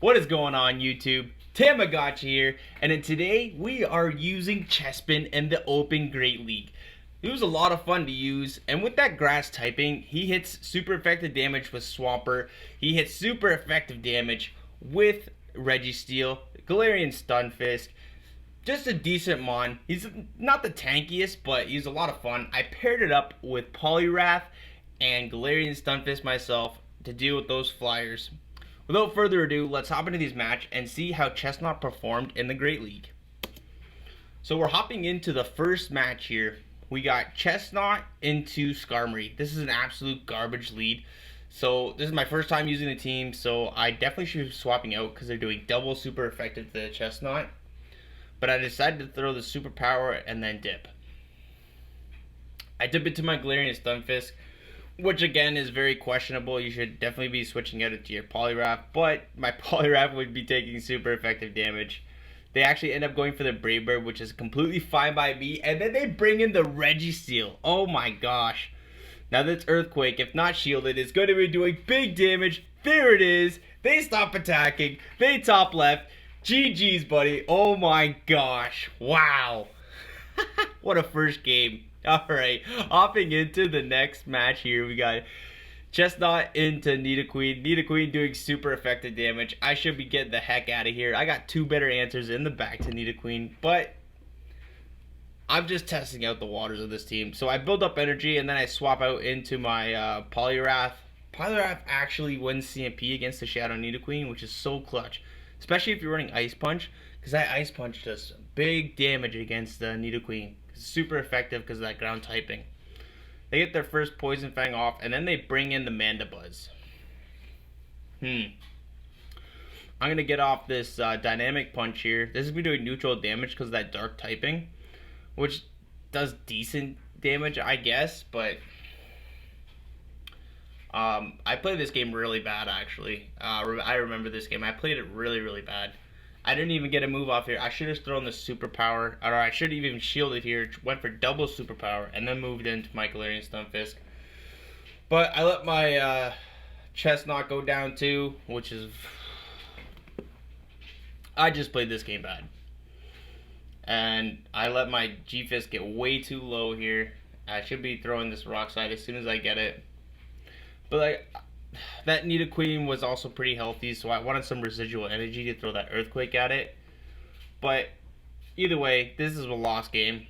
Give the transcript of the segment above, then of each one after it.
What is going on, YouTube? Thammagotcha here, and today we are using Chespin in the Open Great League. It was a lot of fun to use, and with that grass typing, he hits super effective damage with Swampert. He hits super effective damage with Registeels, Galarian Stunfisk. Just a decent mon. He's not the tankiest, but he's a lot of fun. I paired it up with Poliwrath and Galarian Stunfisk myself to deal with those flyers. Without further ado, let's hop into these match and see how Chesnaught performed in the Great League. So we're hopping into the first match here. We got Chesnaught into Skarmory. This is an absolute garbage lead. So this is my first time using the team, so I definitely should be swapping out because they're doing double super effective to the Chesnaught. But I decided to throw the superpower and then dip. I dip into my Galarian Stunfisk, which again is very questionable. You should definitely be switching out to your Poliwrath, but my Poliwrath would be taking super effective damage. They actually end up going for the Brave Bird, which is completely fine by me, and then they bring in the Registeels. Oh my gosh. Now this Earthquake, if not shielded, is going to be doing big damage. There it is. They stop attacking. They top left. GG's, buddy. Oh my gosh. Wow. What a first game. Alright, hopping into the next match here, we got Chesnaught into Nidoqueen. Nidoqueen doing super effective damage. I should be getting the heck out of here. I got two better answers in the back to Nidoqueen, but I'm just testing out the waters of this team. So I build up energy, and then I swap out into my Poliwrath. Poliwrath actually wins CMP against the Shadow Nidoqueen, which is so clutch. Especially if you're running Ice Punch, because that Ice Punch does big damage against the Nidoqueen. Super effective because of that ground typing. They get their first Poison Fang off, and then they bring in the Mandibuzz. I'm going to get off this Dynamic Punch here. This is going to be doing neutral damage because of that dark typing, which does decent damage, I guess, but I played this game really bad, actually. I remember this game. I played it really, really bad. I didn't even get a move off here. I should have thrown the superpower, or I should have even shielded here. Went for double superpower, and then moved into my Galarian Stunfisk. But I let my Chesnaught go down too, which is... I just played this game bad. And I let my Gfisk get way too low here. I should be throwing this Rock Slide as soon as I get it. But like... that Nidoqueen was also pretty healthy, so I wanted some residual energy to throw that Earthquake at it. But either way, this is a lost game.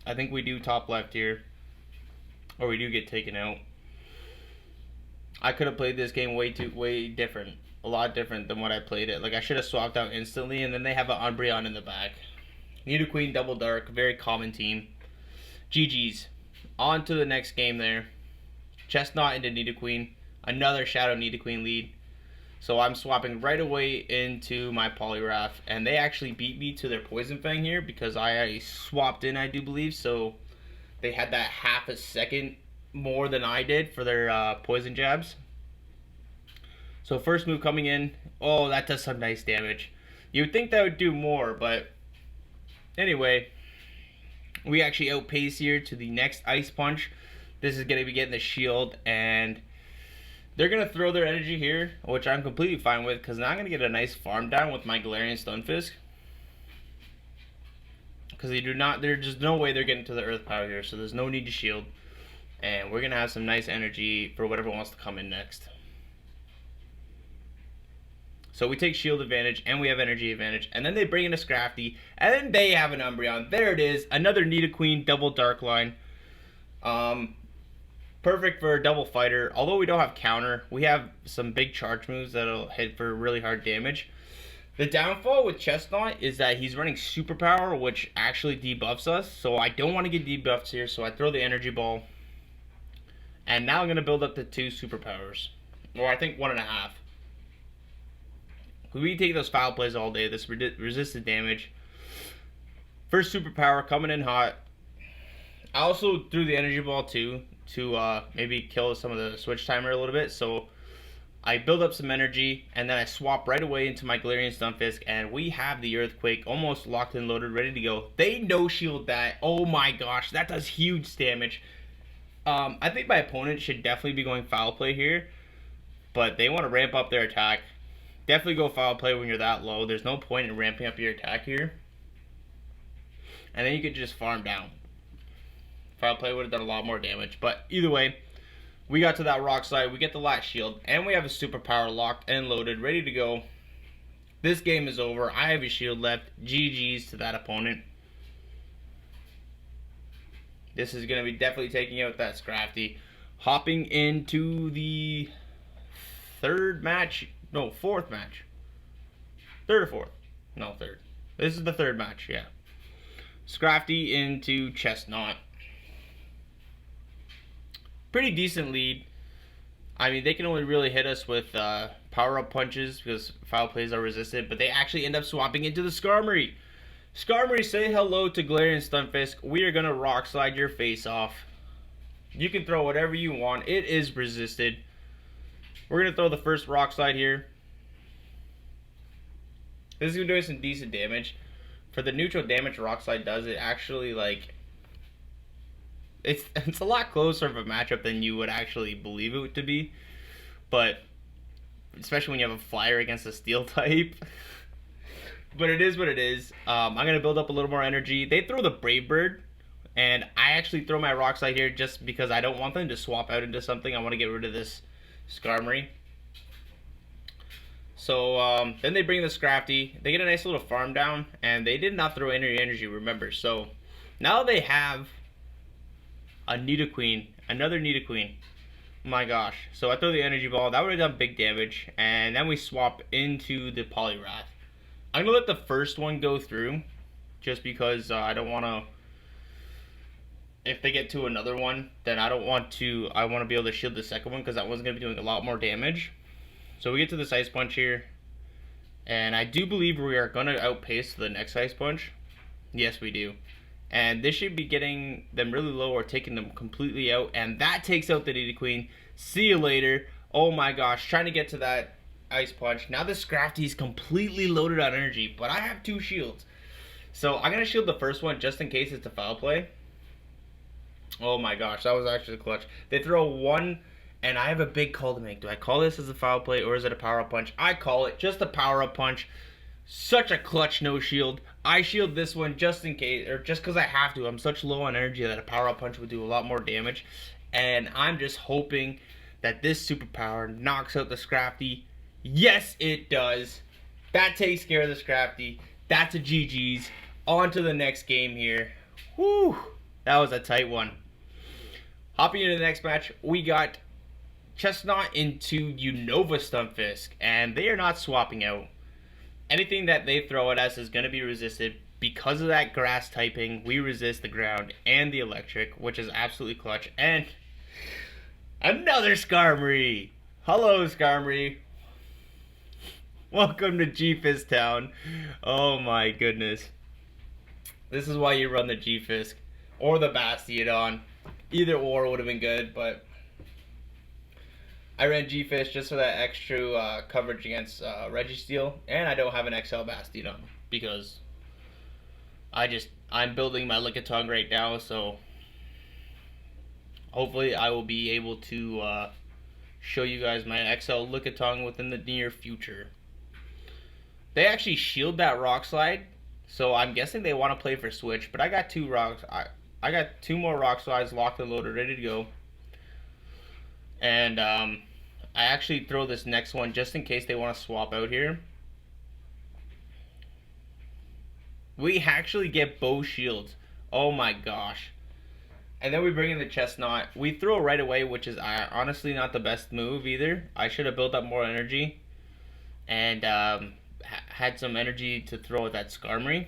I think we do top left here, or we do get taken out. I could have played this game way different, a lot different than what I played it. Like I should have swapped out instantly, and then they have an Umbreon in the back. Nidoqueen double dark, very common team. GG's. On to the next game there. Chesnaught into Nidoqueen, another Shadow Nidoqueen lead. So I'm swapping right away into my Poliwrath, and they actually beat me to their Poison Fang here because I swapped in, I do believe. So they had that half a second more than I did for their poison jabs. So first move coming in, oh, that does some nice damage. You would think that would do more, but anyway, we actually outpace here to the next Ice Punch. This is going to be getting the shield, and they're going to throw their energy here, which I'm completely fine with, because now I'm going to get a nice farm down with my Galarian Stunfisk. Because there's just no way they're getting to the Earth Power here, so there's no need to shield. And we're going to have some nice energy for whatever wants to come in next. So we take shield advantage, and we have energy advantage, and then they bring in a Scrafty, and then they have an Umbreon. There it is, another Nidoqueen double Dark Line. Perfect for a double fighter. Although we don't have counter, we have some big charge moves that'll hit for really hard damage. The downfall with Chesnaught is that he's running superpower, which actually debuffs us. So I don't want to get debuffs here, so I throw the energy ball. And now I'm going to build up to 2 superpowers. Or I think 1.5. We take those foul plays all day. This resisted damage. First superpower coming in hot. I also threw the energy ball too, to maybe kill some of the switch timer a little bit. So I build up some energy, and then I swap right away into my Galarian Stunfisk, and we have the Earthquake almost locked and loaded, ready to go. They no shield that. Oh my gosh, that does huge damage. I think my opponent should definitely be going foul play here, but they want to ramp up their attack. Definitely go foul play when you're that low. There's no point in ramping up your attack here. And then you could just farm down. Foul play would have done a lot more damage. But either way, we got to that rock slide. We get the last shield. And we have a superpower locked and loaded, ready to go. This game is over. I have a shield left. GG's to that opponent. This is going to be definitely taking out that Scrafty. Hopping into the third match. No, fourth match. Third or fourth? No, third. This is the third match, yeah. Scrafty into Chesnaught. Pretty decent lead. I mean, they can only really hit us with power-up punches because foul plays are resisted, but they actually end up swapping into the Skarmory. Skarmory, say hello to Galarian Stunfisk. We are going to rock slide your face off. You can throw whatever you want. It is resisted. We're going to throw the first rock slide here. This is going to do some decent damage. For the neutral damage rock slide does, it actually, like, it's a lot closer of a matchup than you would actually believe it to be. But, especially when you have a flyer against a steel type. But it is what it is. I'm going to build up a little more energy. They throw the Brave Bird. And I actually throw my rock slide here just because I don't want them to swap out into something. I want to get rid of this Skarmory. So then they bring the Scrafty. They get a nice little farm down. And they did not throw any energy, remember. So now they have a Nidoqueen. Another Nidoqueen. My gosh. So I throw the energy ball. That would have done big damage. And then we swap into the Poliwrath. I'm going to let the first one go through. Just because I don't want to... If they get to another one, then I want to be able to shield the second one because that one's going to be doing a lot more damage. So we get to this Ice Punch here. And I do believe we are going to outpace the next Ice Punch. Yes, we do. And this should be getting them really low or taking them completely out. And that takes out the Nidoqueen. See you later. Oh my gosh, trying to get to that Ice Punch. Now the Scrafty is completely loaded on energy, but I have 2 shields. So I'm going to shield the first one just in case it's a foul play. Oh my gosh, that was actually clutch. They throw one, and I have a big call to make. Do I call this as a foul play, or is it a power-up punch? I call it just a power-up punch. Such a clutch no shield. I shield this one just in case, or just because I have to. I'm such low on energy that a power-up punch would do a lot more damage. And I'm just hoping that this superpower knocks out the Scrafty. Yes, it does. That takes care of the Scrafty. That's a GG's. On to the next game here. Whew. That was a tight one. Hopping into the next match, we got Chesnaught into Unova Stunfisk, and they are not swapping out. Anything that they throw at us is going to be resisted. Because of that grass typing, we resist the ground and the electric, which is absolutely clutch. And another Skarmory. Hello, Skarmory. Welcome to Gfisk Town. Oh my goodness. This is why you run the Gfisk. Or the Bastiodon. Either or would have been good, but I ran Gfisk just for that extra coverage against Registeel, and I don't have an XL Bastiodon because I'm building my Lickitung right now, so hopefully I will be able to show you guys my XL Lickitung within the near future. They actually shield that rock slide, so I'm guessing they want to play for switch, but I got 2 rocks. I got 2 more rock slides locked and loaded, ready to go. And I actually throw this next one just in case they want to swap out here. We actually get both shields. Oh my gosh. And then we bring in the Chesnaught. We throw right away, which is honestly not the best move either. I should have built up more energy. And had some energy to throw at that Skarmory.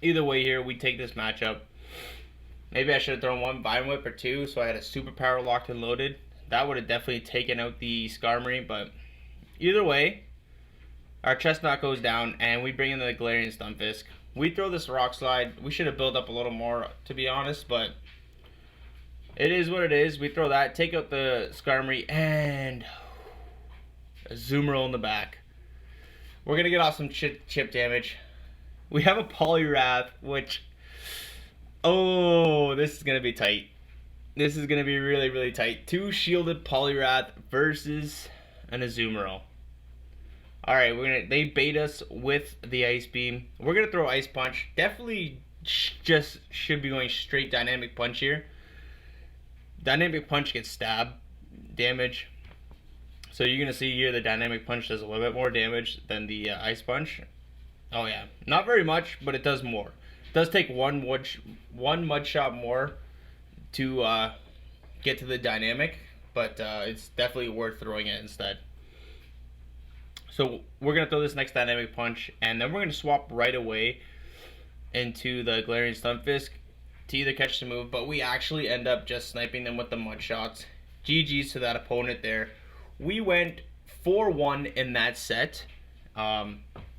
Either way here, we take this matchup. Maybe I should have thrown 1 Vine Whip or 2 so I had a superpower locked and loaded. That would have definitely taken out the Skarmory, but either way, our Chesnaught goes down and we bring in the Galarian Stunfisk. We throw this rock slide. We should have built up a little more, to be honest, but it is what it is. We throw that, take out the Skarmory, and a Azumarill in the back. We're going to get off some chip damage. We have a Poliwrath, which, oh, this is going to be tight. This is going to be really, really tight. 2 shielded Poliwrath versus an Azumarill. Alright, they bait us with the Ice Beam. We're gonna throw Ice Punch. Definitely just should be going straight Dynamic Punch here. Dynamic Punch gets stab damage. So you're gonna see here the Dynamic Punch does a little bit more damage than the Ice Punch. Oh yeah, not very much, but it does more. It does take one mud shot more to get to the Dynamic, but it's definitely worth throwing it instead. So we're going to throw this next Dynamic Punch, and then we're going to swap right away into the Galarian Stunfisk to either catch the move, but we actually end up just sniping them with the mud shots. GG's to that opponent there. We went 4-1 in that set. A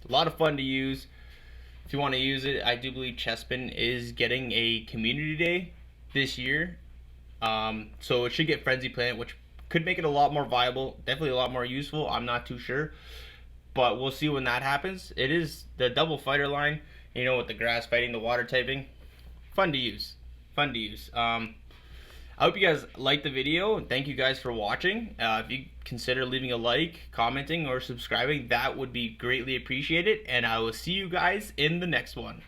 lot of fun to use. If you want to use it, I do believe Chespin is getting a community day this year. So it should get Frenzy Plant, which could make it a lot more viable, definitely a lot more useful. I'm not too sure, but we'll see when that happens. It is the double fighter line, you know, with the grass fighting, the water typing. Fun to use. Fun to use. I hope you guys liked the video. Thank you guys for watching. If you consider leaving a like, commenting, or subscribing, that would be greatly appreciated. And I will see you guys in the next one.